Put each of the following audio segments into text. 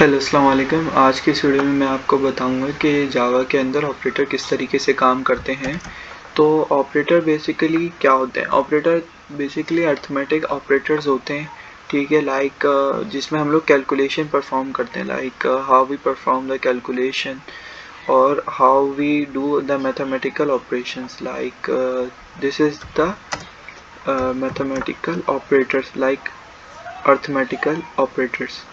Hello अस्सलाम वालेकुम। आज की इस वीडियो में मैं आपको बताऊंगा कि जावा के अंदर ऑपरेटर किस तरीके से काम करते हैं। तो ऑपरेटर बेसिकली क्या होते हैं? ऑपरेटर बेसिकली अर्थमेटिक ऑपरेटर्स होते हैं, ठीक है। लाइक जिसमें हम लोग कैलकुलेशन परफॉर्म करते हैं, like how we perform the calculation और how we do the mathematical operations. Like this is the mathematical operators, like arithmetical operators,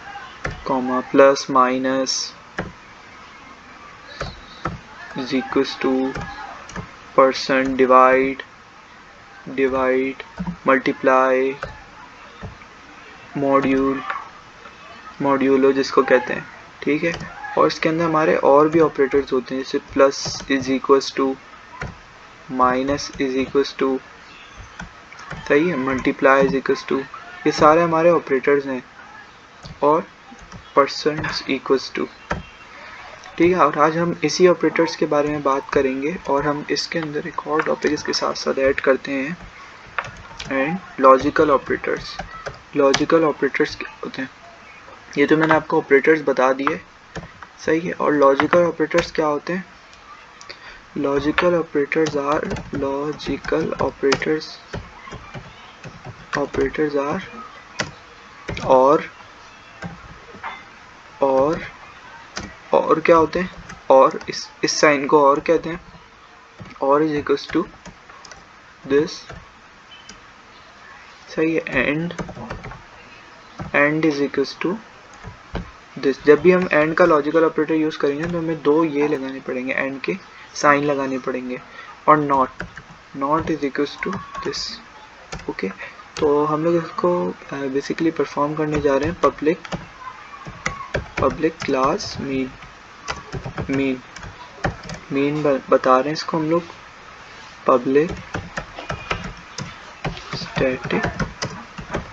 comma, plus, minus is equals to, percent, divide, multiply, modulo जिसको कहते हैं, ठीक है। और इसके अंदर हमारे और भी ऑपरेटर्स होते हैं, जैसे plus is equals to, minus is equals to, सही है, मल्टीप्लाई इज इक्वल्स टू, ये सारे हमारे ऑपरेटर्स हैं। और परसेंट इक्वल्स टू, ठीक है। और आज हम इसी ऑपरेटर्स के बारे में बात करेंगे और हम इसके अंदर एक और टॉपिक इसके साथ साथ ऐड करते हैं, and logical operators. Logical operators क्या होते हैं? ये तो मैंने आपको ऑपरेटर्स बता दिए, सही है। और लॉजिकल ऑपरेटर्स क्या होते हैं? लॉजिकल ऑपरेटर्स आर और क्या होते हैं? और इस साइन को और कहते हैं। और इज इक्वल्स टू दिस, सही है। And is equals to this. जब भी हम एंड का लॉजिकल ऑपरेटर यूज करेंगे तो हमें दो ये लगाने पड़ेंगे, एंड के साइन लगाने पड़ेंगे। और not is equals to this, okay. तो हम लोग इसको बेसिकली परफॉर्म करने जा रहे हैं। पब्लिक क्लास मीन बता रहे हैं इसको हम लोग। Public static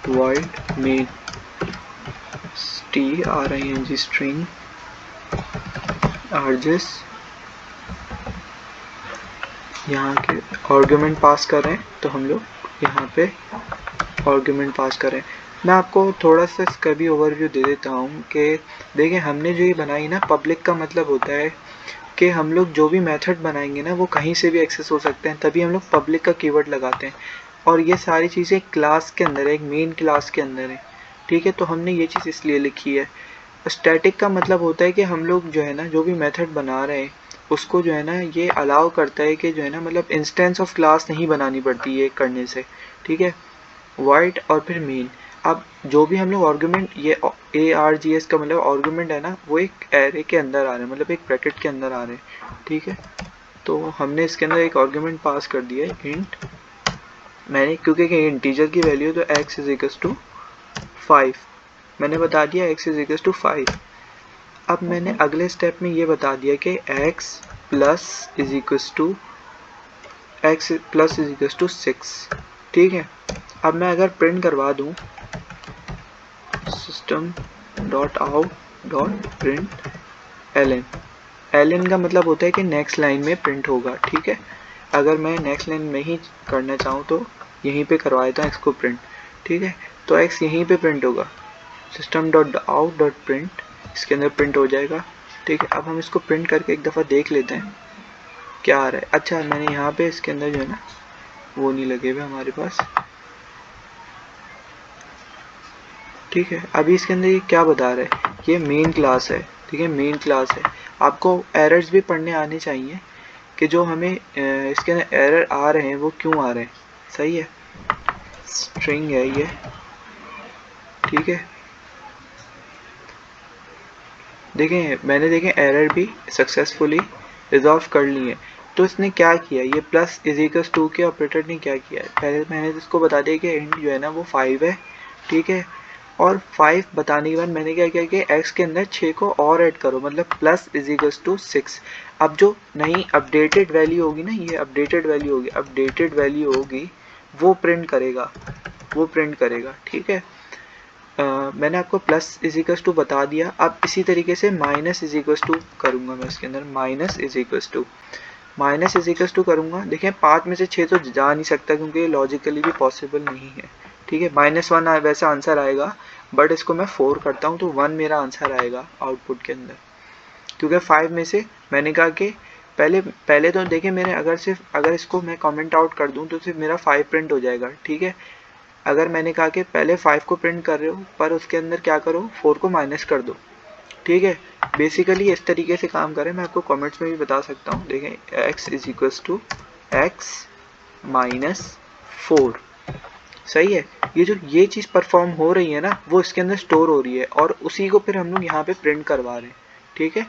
void mean, string string RJs, यहाँ के आर्गुमेंट पास कर रहे हैं, तो हम लोग यहाँ पे आर्गुमेंट पास करें। मैं आपको थोड़ा सा इसका भी ओवरव्यू दे देता हूँ कि देखिए, हमने जो ये बनाई ना, पब्लिक का मतलब होता है कि हम लोग जो भी मेथड बनाएंगे ना वो कहीं से भी एक्सेस हो सकते हैं, तभी हम लोग पब्लिक का कीवर्ड लगाते हैं। और ये सारी चीज़ें क्लास के अंदर है, एक मेन क्लास के अंदर है, ठीक है। तो हमने ये चीज़ इसलिए लिखी है। स्टैटिक का मतलब होता है कि हम लोग जो है ना, जो भी मेथड बना रहे हैं उसको जो है ना, ये अलाउ करता है कि जो है ना, मतलब इंस्टेंस ऑफ क्लास नहीं बनानी पड़ती ये करने से, ठीक है। वाइड और फिर मेन। अब जो भी हम लोग आर्गुमेंट, ये ARGS का मतलब आर्गुमेंट है ना, वो एक एरे के अंदर आ रहे हैं, मतलब एक ब्रैकेट के अंदर आ रहे हैं, ठीक है। तो हमने इसके अंदर एक आर्गुमेंट पास कर दिया है, इंट। मैंने क्योंकि इंटीजर की वैल्यू तो x इज इक्वल टू 5 मैंने बता दिया, x इज इक्वल टू 5। अब मैंने अगले स्टेप में ये बता दिया कि x plus is equal to 6, ठीक है। अब मैं अगर प्रिंट करवा दूं system.out.println, ln का मतलब होता है कि नेक्स्ट लाइन में प्रिंट होगा, ठीक है। अगर मैं नेक्स्ट लाइन में ही करना चाहूँ तो यहीं पे करवा देता हूँ x को प्रिंट, ठीक है। तो x यहीं पे प्रिंट होगा, system.out.print, इसके अंदर प्रिंट हो जाएगा, ठीक है। अब हम इसको प्रिंट करके एक दफ़ा देख लेते हैं क्या आ रहा है। अच्छा, मैंने यहाँ पे इसके अंदर जो है ना, वो नहीं लगे हुए हमारे पास, ठीक है। अभी इसके अंदर ये क्या बता रहा है? ये मेन क्लास है, ठीक है, मेन क्लास है। आपको एरर्स भी पढ़ने आने चाहिए कि जो हमें इसके अंदर एरर आ रहे हैं वो क्यों आ रहे हैं, सही है। स्ट्रिंग है ये, ठीक है। देखें, मैंने देखें एरर भी सक्सेसफुली रिजॉल्व कर ली है। तो इसने क्या किया, ये प्लस इज इक्वल्स टू के ऑपरेटर ने क्या किया है? पहले मैंने इसको बता दिया कि इंट जो है ना वो 5 है, ठीक है। और 5 बताने के बाद मैंने क्या किया कि x के अंदर 6 को और ऐड करो, मतलब प्लस इज इक्वल्स टू 6। अब जो नई अपडेटेड वैल्यू होगी ना, ये अपडेटेड वैल्यू होगी, वो प्रिंट करेगा, ठीक है। मैंने आपको प्लस इज इक्वल्स टू बता दिया। अब इसी तरीके से माइनस इज इक्वल्स टू करूँगा मैं इसके अंदर, माइनस इज इक्वल्स टू करूँगा। देखें, 5 में से 6 तो जा नहीं सकता क्योंकि ये लॉजिकली भी पॉसिबल नहीं है, ठीक है। -1 वैसा आंसर आएगा। बट इसको मैं 4 करता हूँ तो 1 मेरा आंसर आएगा आउटपुट के अंदर, क्योंकि 5 में से मैंने कहा कि पहले तो देखिए मेरे अगर इसको मैं कमेंट आउट कर दूं तो सिर्फ मेरा 5 प्रिंट हो जाएगा, ठीक है। अगर मैंने कहा कि पहले 5 को प्रिंट कर रहे हो पर उसके अंदर क्या करो 4 को माइनस कर दो, ठीक है। बेसिकली इस तरीके से काम करें, मैं आपको कमेंट्स में भी बता सकता हूँ। देखें x is equals to X minus 4, सही है। ये चीज़ परफॉर्म हो रही है ना वो इसके अंदर स्टोर हो रही है और उसी को फिर हम लोग यहाँ पे प्रिंट करवा रहे हैं, ठीक है।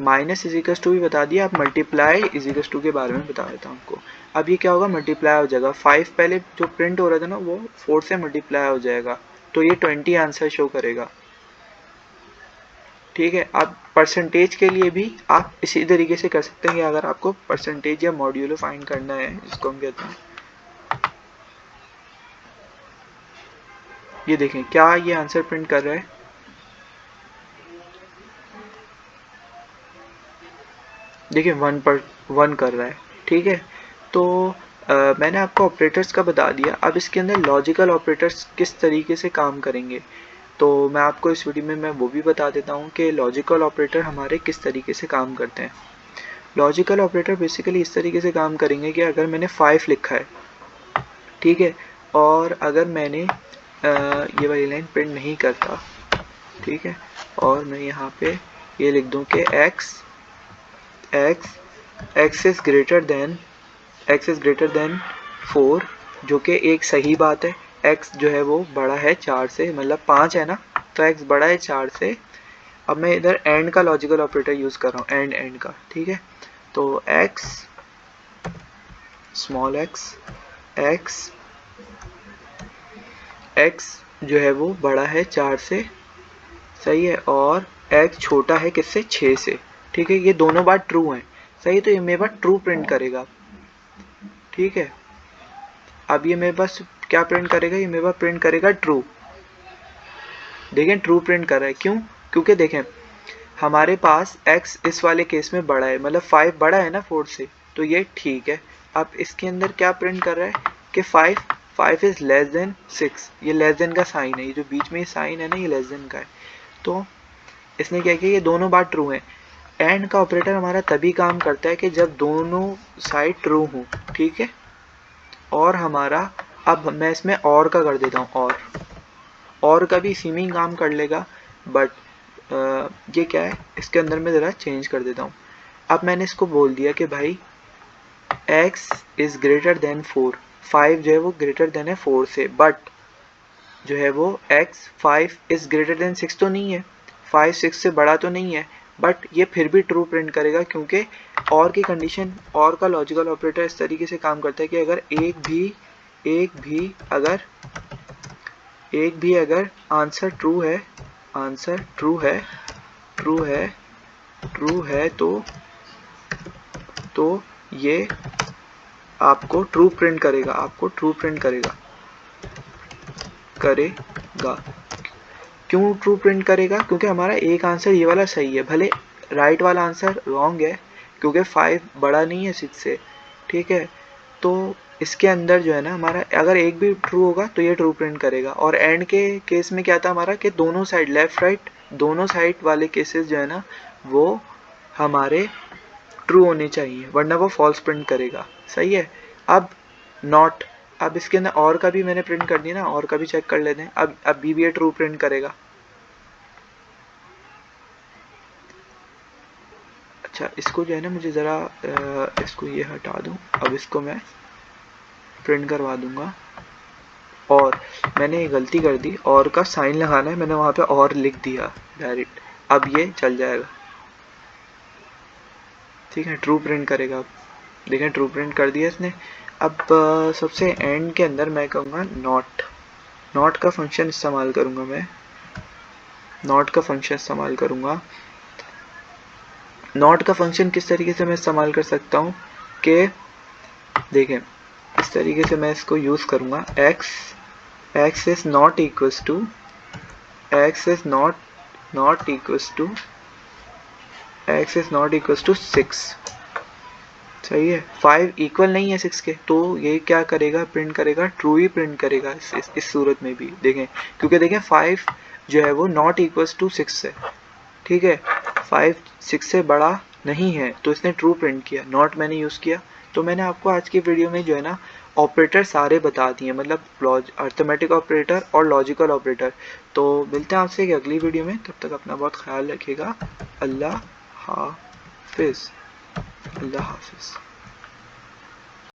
माइनस इजिकल्स टू भी बता दिया, अब मल्टीप्लाई इजिकल्स टू के बारे में बता देता हूँ आपको। अब ये क्या होगा, मल्टीप्लाई हो जाएगा, 5 पहले जो प्रिंट हो रहा था ना वो 4 से मल्टीप्लाई हो जाएगा, तो ये 20 आंसर शो करेगा, ठीक है। अब परसेंटेज के लिए भी आप इसी तरीके से कर सकते हैं, अगर आपको परसेंटेज या मॉड्यूलो फाइंड करना है, जिसको हम कहते हैं। ये देखें क्या ये आंसर प्रिंट कर रहा है, देखिए 1 कर रहा है, ठीक है। तो मैंने आपको ऑपरेटर्स का बता दिया, अब इसके अंदर लॉजिकल ऑपरेटर्स किस तरीके से काम करेंगे, तो मैं आपको इस वीडियो में मैं वो भी बता देता हूँ कि लॉजिकल ऑपरेटर हमारे किस तरीके से काम करते हैं। लॉजिकल ऑपरेटर बेसिकली इस तरीके से काम करेंगे कि अगर मैंने 5 लिखा है, ठीक है, और अगर मैंने ये वाली लाइन प्रिंट नहीं करता, ठीक है, और मैं यहाँ पे ये लिख दूँ कि x इज ग्रेटर देन 4, जो कि एक सही बात है। x जो है वो बड़ा है 4 से, मतलब 5 है ना, तो x बड़ा है 4 से। अब मैं इधर एंड का लॉजिकल ऑपरेटर यूज़ कर रहा हूँ, एंड का, ठीक है। तो x स्मॉल x जो है वो बड़ा है 4 से, सही है, और x छोटा है किससे, 6 से, ठीक है। ये दोनों बात ट्रू हैं, सही, तो ये मेरे पास ट्रू प्रिंट करेगा, ठीक है। अब ये मेरे पास क्या प्रिंट करेगा, ये मेरे पास प्रिंट करेगा ट्रू। देखें ट्रू प्रिंट कर रहा है, क्यों, क्योंकि देखें हमारे पास x इस वाले केस में बड़ा है, मतलब 5 बड़ा है ना 4 से, तो ये ठीक है। अब इसके अंदर क्या प्रिंट कर रहा है कि 5 इज लेस देन 6, ये लेस देन का साइन है, ये जो बीच में साइन है ना ये लेस देन का है। तो इसने क्या किया, ये दोनों बात ट्रू है। एंड का ऑपरेटर हमारा तभी काम करता है कि जब दोनों साइड ट्रू हो, ठीक है। और हमारा, अब मैं इसमें और का कर देता हूँ, और का भी इसी में ही काम कर लेगा, बट ये क्या है, इसके अंदर मैं ज़रा चेंज कर देता हूँ। अब मैंने इसको बोल दिया कि भाई x इज़ ग्रेटर देन 4, 5 जो है वो ग्रेटर देन है 4 से, बट जो है वो x 5 इज़ ग्रेटर देन 6 तो नहीं है, 5 6 से बड़ा तो नहीं है, बट ये फिर भी ट्रू प्रिंट करेगा, क्योंकि और की कंडीशन, और का लॉजिकल ऑपरेटर इस तरीके से काम करता है कि अगर एक भी अगर आंसर ट्रू है तो ये आपको ट्रू प्रिंट करेगा, क्यों ट्रू प्रिंट करेगा, क्योंकि हमारा एक आंसर ये वाला सही है, भले राइट वाला आंसर रॉन्ग है, क्योंकि 5 बड़ा नहीं है 6 से, ठीक है। तो इसके अंदर जो है ना हमारा अगर एक भी ट्रू होगा तो ये ट्रू प्रिंट करेगा। और एंड के केस में क्या था हमारा कि दोनों साइड लेफ्ट राइट दोनों साइड वाले केसेस जो है ना वो हमारे ट्रू होने चाहिए, वरना वो फॉल्स प्रिंट करेगा, सही है। अब नॉट, अब इसके अंदर और का भी मैंने प्रिंट कर दिया ना, और का भी चेक कर लेते हैं। अब अभी भी ये ट्रू प्रिंट करेगा। अच्छा, इसको जो है ना मुझे ज़रा इसको ये हटा दूँ, अब इसको मैं प्रिंट करवा दूंगा। और मैंने ये गलती कर दी, और का साइन लगाना है, मैंने वहाँ पे और लिख दिया डायरेक्ट, अब ये चल जाएगा, ठीक है, ट्रू प्रिंट करेगा। अब देखें ट्रू प्रिंट कर दिया इसने। अब सबसे एंड के अंदर मैं कहूँगा नॉट का फंक्शन इस्तेमाल करूँगा, मैं नॉट का फंक्शन किस तरीके से मैं इस्तेमाल कर सकता हूँ कि देखें इस तरीके से मैं इसको यूज़ करूँगा, x is not equals to 6, सही है। 5 इक्वल नहीं है 6 के, तो ये क्या करेगा, प्रिंट करेगा, ट्रू ही प्रिंट करेगा इस सूरत में भी देखें, क्योंकि देखें 5 जो है वो नॉट इक्वल्स टू 6 है, ठीक है, 5 6 से बड़ा नहीं है, तो इसने ट्रू प्रिंट किया, नॉट मैंने यूज़ किया। तो मैंने आपको आज की वीडियो में जो है ना ऑपरेटर सारे बता दिए, मतलब अर्थमेटिक ऑपरेटर और लॉजिकल ऑपरेटर। तो मिलते हैं आपसे एक अगली वीडियो में, तब तक अपना बहुत ख्याल रखिएगा। अल्लाह हाफिज़। अल्लाह हाफिज़।